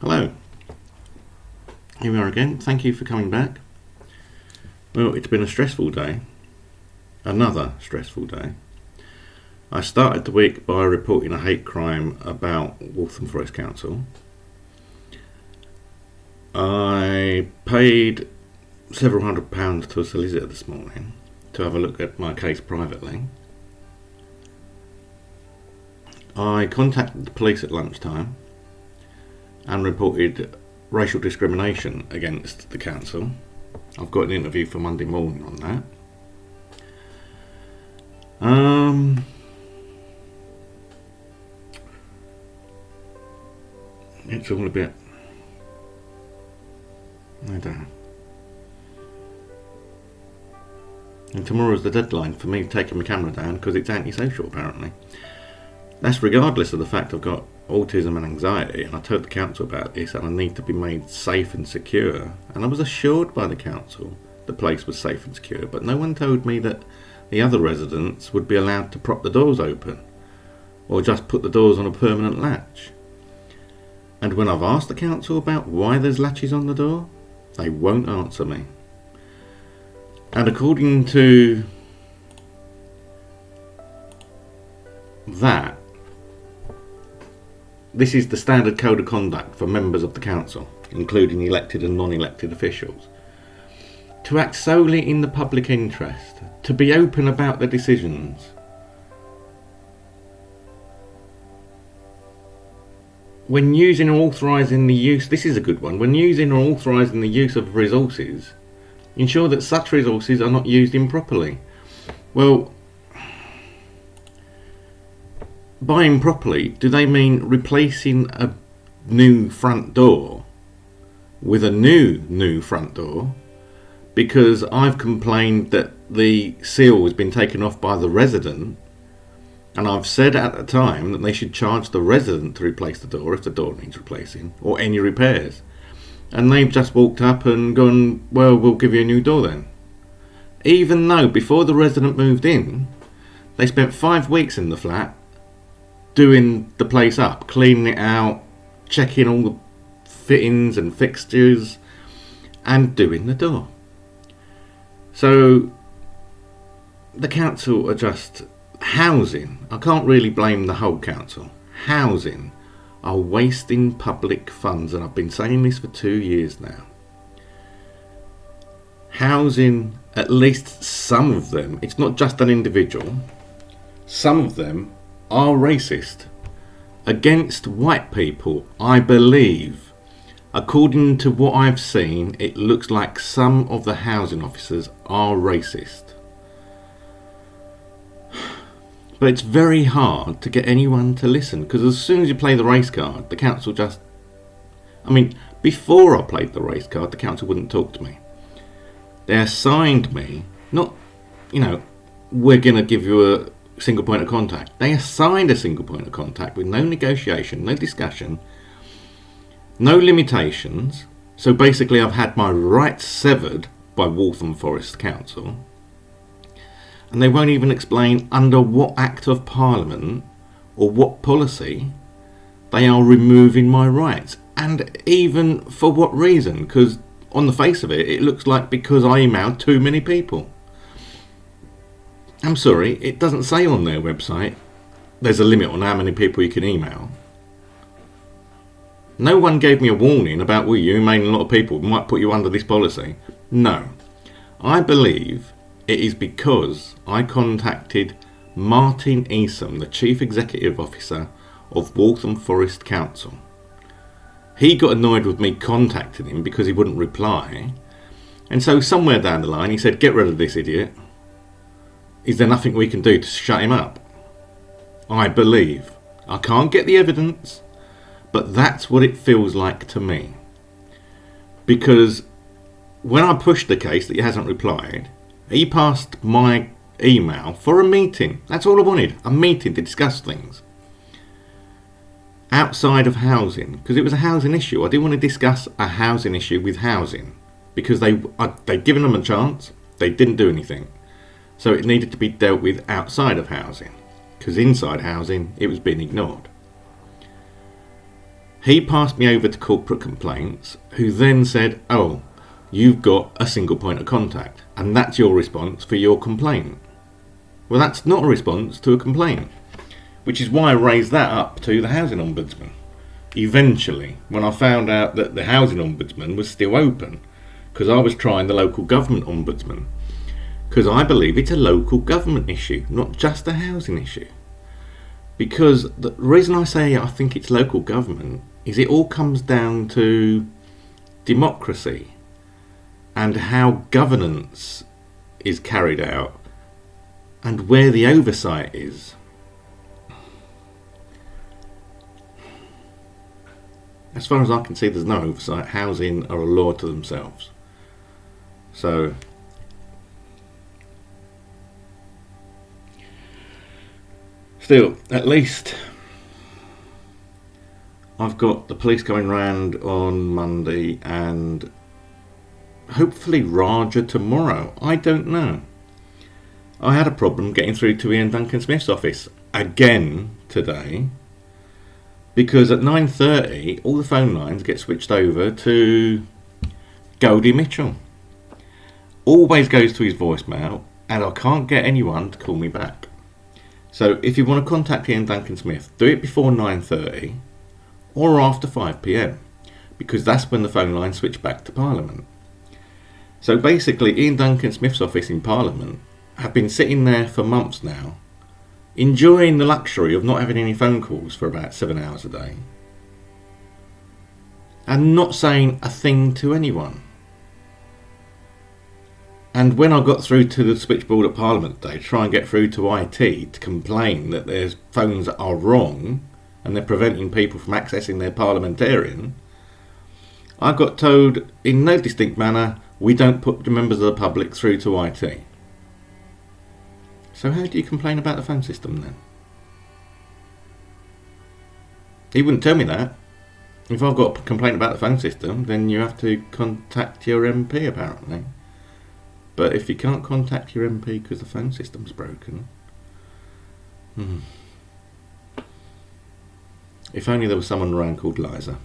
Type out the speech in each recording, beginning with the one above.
Hello, here we are again. Thank you for coming back. Well, it's been a stressful day, another stressful day. I started the week by reporting a hate crime about Waltham Forest Council. I paid several £100 to a solicitor this morning to have a look at my case privately. I contacted the police at lunchtime and reported racial discrimination against the council. I've got an interview for Monday morning on that. It's all a bit, I don't know. And tomorrow's the deadline for me taking my camera down because it's antisocial apparently. That's regardless of the fact I've got autism and anxiety, and I told the council about this and I need to be made safe and secure, and I was assured by the council the place was safe and secure, but no one told me that the other residents would be allowed to prop the doors open or just put the doors on a permanent latch. And when I've asked the council about why there's latches on the door, they won't answer me. And according to that, this is the standard code of conduct for members of the council, including elected and non-elected officials. To act solely in the public interest, to be open about the decisions. When using or authorising the use, this is a good one, when using or authorising the use of resources, ensure that such resources are not used improperly. Well, by improperly, do they mean replacing a new front door with a new front door because I've complained that the seal has been taken off by the resident, and I've said at the time that they should charge the resident to replace the door if the door needs replacing or any repairs, and they've just walked up and gone, well, we'll give you a new door then, even though before the resident moved in they spent 5 weeks in the flat doing the place up, cleaning it out, checking all the fittings and fixtures, and doing the door. So the council are just housing. I can't really blame the whole council. Housing are wasting public funds, and I've been saying this for 2 years now. Housing, at least some of them, it's not just an individual, some of them are racist against white people, I believe. According to what I've seen, it looks like some of the housing officers are racist. But it's very hard to get anyone to listen, because as soon as you play the race card, the council just... I mean, before I played the race card, the council wouldn't talk to me. They assigned me, not, we're going to give you a single point of contact. They assigned a single point of contact with no negotiation, no discussion, no limitations. So basically I've had my rights severed by Waltham Forest Council, and they won't even explain under what Act of Parliament or what policy they are removing my rights, and even for what reason, because on the face of it, it looks like because I emailed too many people. I'm sorry, it doesn't say on their website there's a limit on how many people you can email. No one gave me a warning about, well, you emailing a lot of people might put you under this policy. No. I believe it is because I contacted Martin Easom, the Chief Executive Officer of Waltham Forest Council. He got annoyed with me contacting him because he wouldn't reply. And so somewhere down the line he said, get rid of this idiot. Is there nothing we can do to shut him up? I believe. I can't get the evidence, but that's what it feels like to me. Because when I pushed the case that he hasn't replied, he passed my email for a meeting. That's all I wanted, a meeting to discuss things. Outside of housing, because it was a housing issue. I didn't want to discuss a housing issue with housing, because they'd given them a chance, they didn't do anything. So it needed to be dealt with outside of housing, because inside housing it was being ignored. He passed me over to corporate complaints, who then said, oh, you've got a single point of contact, and that's your response for your complaint. Well, that's not a response to a complaint, which is why I raised that up to the Housing Ombudsman. Eventually, when I found out that the Housing Ombudsman was still open, because I was trying the local government ombudsman, because I believe it's a local government issue, not just a housing issue. Because the reason I say I think it's local government is it all comes down to democracy and how governance is carried out and where the oversight is. As far as I can see, there's no oversight. Housing are a law to themselves. So still, at least I've got the police coming round on Monday and hopefully Raja tomorrow. I don't know. I had a problem getting through to Ian Duncan Smith's office again today, because at 9:30 all the phone lines get switched over to Goldie Mitchell. Always goes to his voicemail, and I can't get anyone to call me back. So if you want to contact Ian Duncan Smith, do it before 9:30 or after 5 p.m, because that's when the phone lines switch back to Parliament. So basically, Ian Duncan Smith's office in Parliament have been sitting there for months now, enjoying the luxury of not having any phone calls for about 7 hours a day, and not saying a thing to anyone. And when I got through to the switchboard at Parliament today to try and get through to IT to complain that their phones are wrong and they're preventing people from accessing their parliamentarian, I got told in no distinct manner, we don't put the members of the public through to IT. So how do you complain about the phone system then? He wouldn't tell me that. If I've got a complaint about the phone system, then you have to contact your MP apparently. But if you can't contact your MP because the phone system's broken, if only there was someone around called Liza.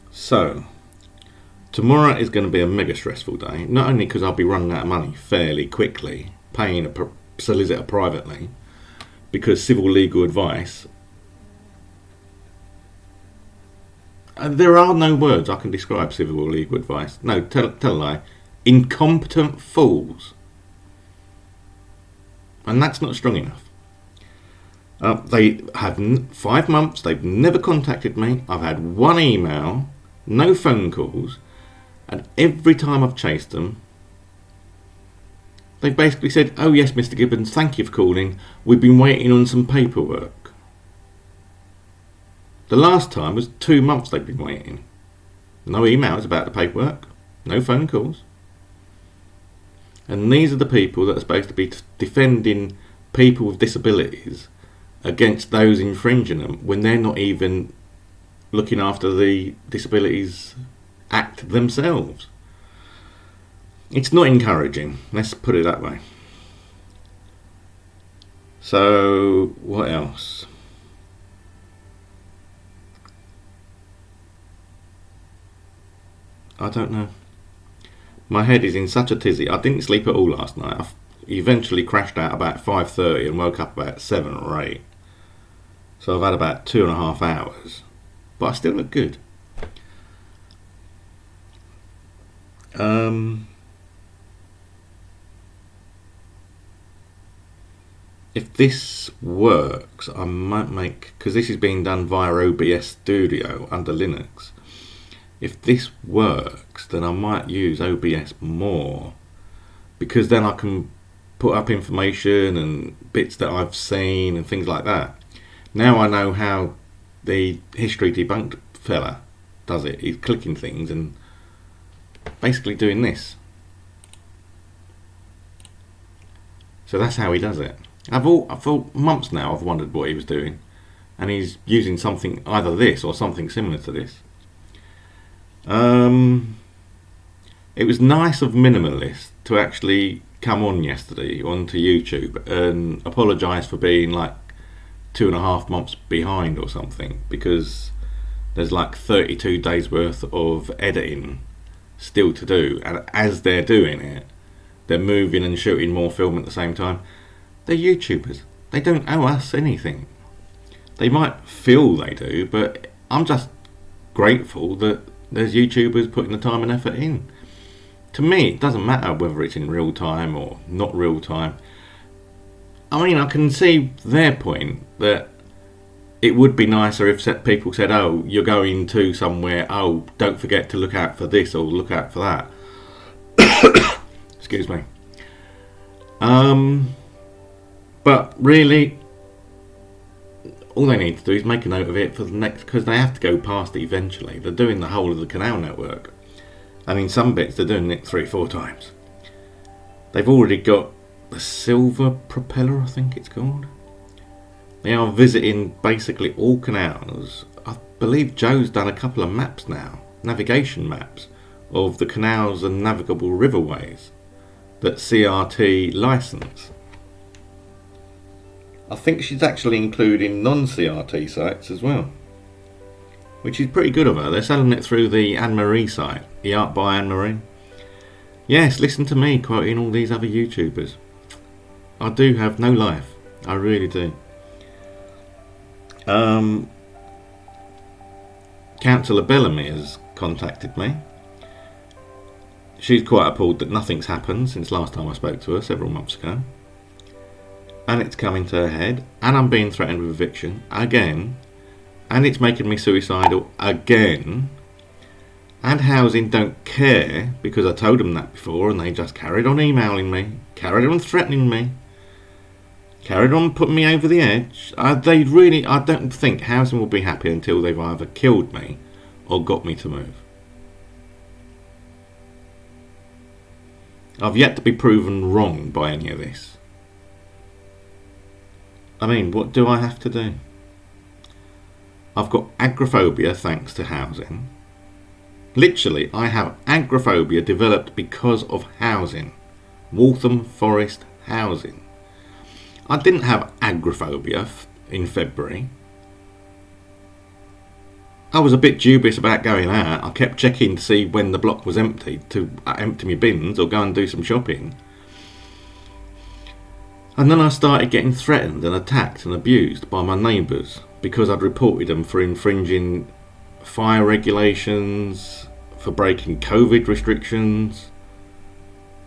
So, tomorrow is going to be a mega stressful day, not only because I'll be running out of money fairly quickly, paying a solicitor privately, because civil legal advice, there are no words I can describe civil legal advice. No, tell a lie. Incompetent fools. And that's not strong enough. They have 5 months, they've never contacted me. I've had one email, no phone calls, and every time I've chased them, they've basically said, oh yes, Mr. Gibbons, thank you for calling. We've been waiting on some paperwork. The last time was 2 months they've been waiting. No emails about the paperwork, no phone calls. And these are the people that are supposed to be defending people with disabilities against those infringing them, when they're not even looking after the Disabilities Act themselves. It's not encouraging, let's put it that way. So, what else? I don't know. My head is in such a tizzy. I didn't sleep at all last night. I eventually crashed out about 5:30 and woke up about 7 or 8. So I've had about 2.5 hours. But I still look good. If this works, I might make, because this is being done via OBS Studio under Linux. If this works, then I might use OBS more, because then I can put up information and bits that I've seen and things like that. Now I know how the History Debunked fella does it. He's clicking things and basically doing this. So that's how he does it. For months now I've wondered what he was doing, and he's using something, either this or something similar to this. It was nice of Minimalist to actually come on yesterday onto YouTube and apologise for being like 2.5 months behind or something, because there's like 32 days worth of editing still to do, and as they're doing it, they're moving and shooting more film at the same time. They're YouTubers. They don't owe us anything. They might feel they do, but I'm just grateful that there's YouTubers putting the time and effort in. To me, it doesn't matter whether it's in real time or not real time. I mean, I can see their point that it would be nicer if people said, oh, you're going to somewhere, oh, don't forget to look out for this or look out for that. Excuse me. But really, all they need to do is make a note of it for the next, because they have to go past it eventually. They're doing the whole of the canal network, and in some bits they're doing it 3-4 times. They've already got the silver propeller, I think it's called. They are visiting basically all canals. I believe Joe's done a couple of maps now, navigation maps, of the canals and navigable riverways that CRT license. I think she's actually including non-CRT sites as well, which is pretty good of her. They're selling it through the Anne-Marie site, the Art by Anne-Marie. Yes, listen to me quoting all these other YouTubers. I do have no life. I really do. Councillor Bellamy has contacted me. She's quite appalled that nothing's happened since last time I spoke to her several months ago. And it's coming to a head, and I'm being threatened with eviction again, and it's making me suicidal again, and housing don't care, because I told them that before and they just carried on emailing me, carried on threatening me, carried on putting me over the edge. I don't think housing will be happy until they've either killed me or got me to move. I've yet to be proven wrong by any of this. I mean, what do I have to do? I've got agoraphobia thanks to housing. Literally, I have agoraphobia developed because of housing. Waltham Forest housing. I didn't have agoraphobia in February. I was a bit dubious about going out. I kept checking to see when the block was empty to empty my bins or go and do some shopping. And then I started getting threatened and attacked and abused by my neighbours because I'd reported them for infringing fire regulations, for breaking COVID restrictions,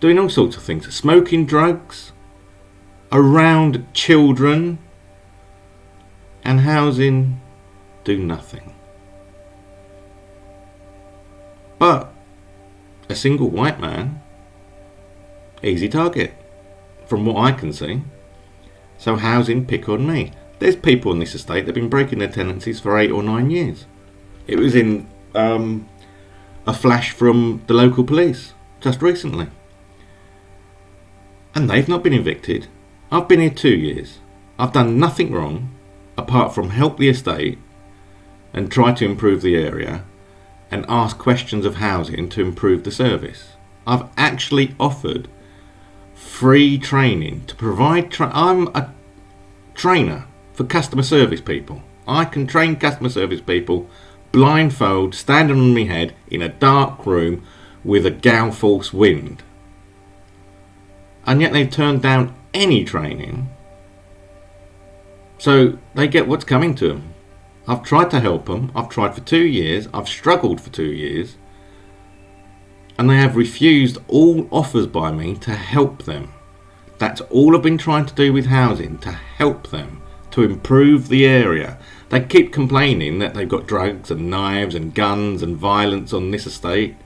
doing all sorts of things, smoking drugs around children, and housing do nothing. But a single white man, easy target from what I can see. So housing pick on me. There's people on this estate that have been breaking their tenancies for 8 or 9 years. It was in a flash from the local police just recently, and they've not been evicted. I've been here 2 years. I've done nothing wrong apart from help the estate and try to improve the area and ask questions of housing to improve the service. I've actually offered free training to provide I'm a trainer for customer service people. I can train customer service people blindfold, standing on my head in a dark room with a gale force wind. And yet they've turned down any training, so they get what's coming to them. I've tried to help them. I've tried for 2 years. I've struggled for 2 years, and they have refused all offers by me to help them. That's all I've been trying to do with housing, to help them, to improve the area. They keep complaining that they've got drugs and knives and guns and violence on this estate,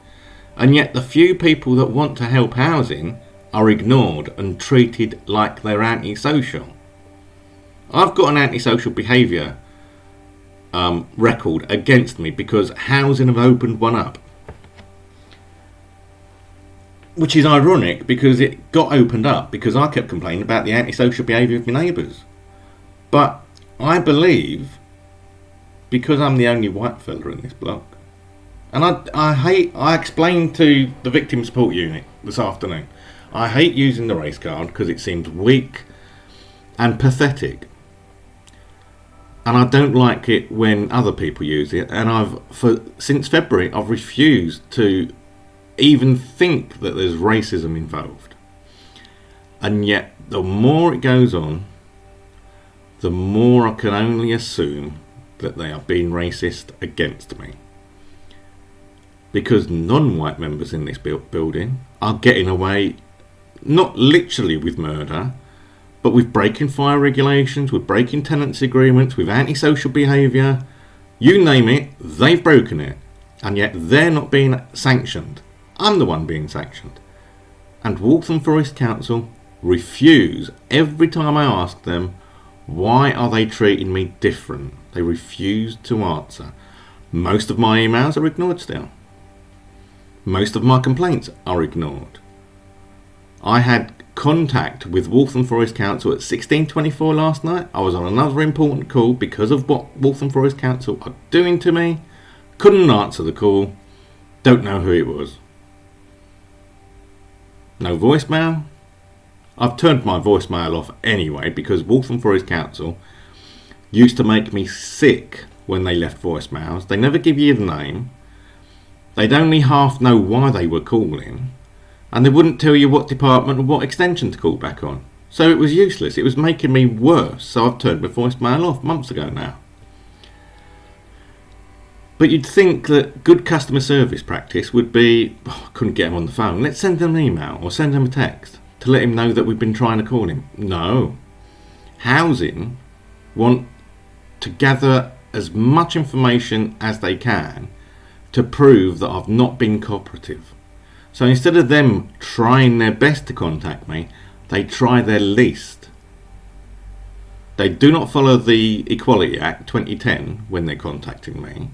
and yet the few people that want to help housing are ignored and treated like they're antisocial. I've got an antisocial behaviour record against me because housing have opened one up, which is ironic because it got opened up because I kept complaining about the antisocial behaviour of my neighbours. But I believe, because I'm the only white fella in this block, and I explained to the victim support unit this afternoon, I hate using the race card because it seems weak and pathetic. and I don't like it when other people use it. And since February, I've refused to even think that there's racism involved. And yet, the more it goes on, the more I can only assume that they are being racist against me. Because non-white members in this building are getting away, not literally with murder, but with breaking fire regulations, with breaking tenancy agreements, with antisocial behaviour. You name it, they've broken it. And yet they're not being sanctioned. I'm the one being sanctioned. And Waltham Forest Council refuse every time I ask them, why are they treating me different? They refuse to answer. Most of my emails are ignored still. Most of my complaints are ignored. I had contact with Waltham Forest Council at 16:24 last night. I was on another important call because of what Waltham Forest Council are doing to me. Couldn't answer the call. Don't know who it was. No voicemail. I've turned my voicemail off anyway because Waltham Forest Council used to make me sick when they left voicemails. They never give you the name. They'd only half know why they were calling. And they wouldn't tell you what department or what extension to call back on. So it was useless. It was making me worse. So I've turned my voicemail off months ago now. But you'd think that good customer service practice would be, I couldn't get him on the phone. Let's send them an email or send them a text to let him know that we've been trying to call him. No. Housing want to gather as much information as they can to prove that I've not been cooperative. So instead of them trying their best to contact me, they try their least. They do not follow the Equality Act 2010 when they're contacting me.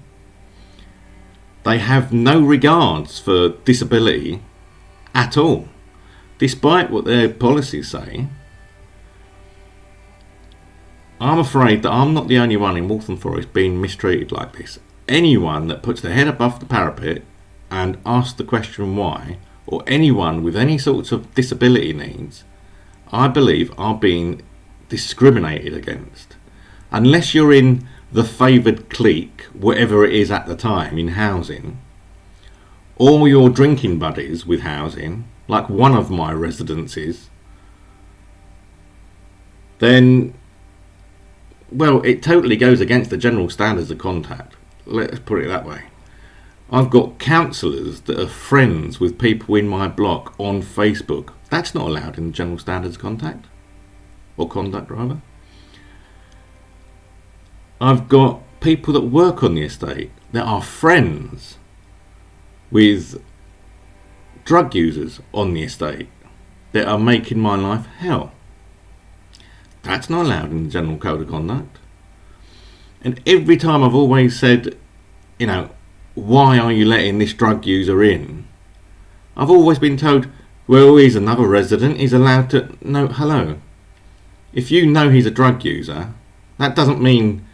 They have no regards for disability at all, despite what their policies say. I'm afraid that I'm not the only one in Waltham Forest being mistreated like this. Anyone that puts their head above the parapet and asks the question why, or anyone with any sorts of disability needs, I believe are being discriminated against. Unless you're in the favoured clique, whatever it is at the time in housing, or your drinking buddies with housing, like one of my residences, then, well, it totally goes against the general standards of contact. Let's put it that way. I've got counsellors that are friends with people in my block on Facebook. That's not allowed in the general standards of contact, or conduct rather. I've got people that work on the estate that are friends with drug users on the estate that are making my life hell. That's not allowed in the general code of conduct. And every time I've always said, you know, why are you letting this drug user in? I've always been told, well, he's another resident, he's allowed to... No, hello. If you know he's a drug user, that doesn't mean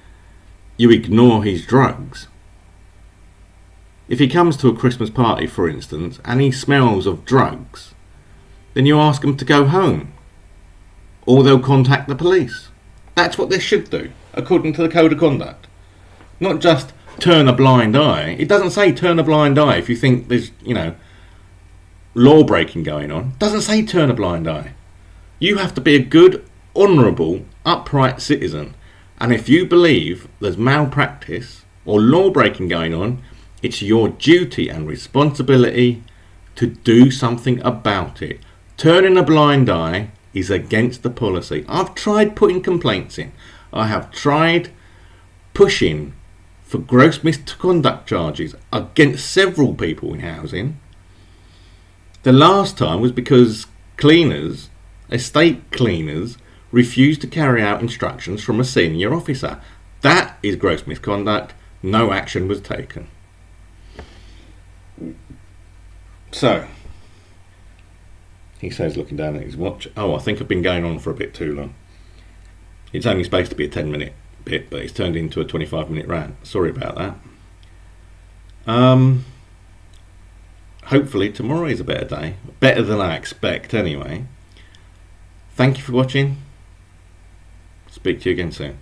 you ignore his drugs. If he comes to a Christmas party, for instance, and he smells of drugs, then you ask him to go home. Or they'll contact the police. That's what they should do, according to the Code of Conduct. Not just turn a blind eye. It doesn't say turn a blind eye if you think there's, you know, law breaking going on. It doesn't say turn a blind eye. You have to be a good, honourable, upright citizen. And if you believe there's malpractice or law breaking going on, it's your duty and responsibility to do something about it. Turning a blind eye is against the policy. I've tried putting complaints in. I have tried pushing for gross misconduct charges against several people in housing. The last time was because cleaners, estate cleaners, refused to carry out instructions from a senior officer. That is gross misconduct. No action was taken. So, he says, looking down at his watch, oh, I think I've been going on for a bit too long. It's only supposed to be a 10-minute bit, but it's turned into a 25-minute rant. Sorry about that. Hopefully tomorrow is a better day. Better than I expect, anyway. Thank you for watching. Speak to you again soon.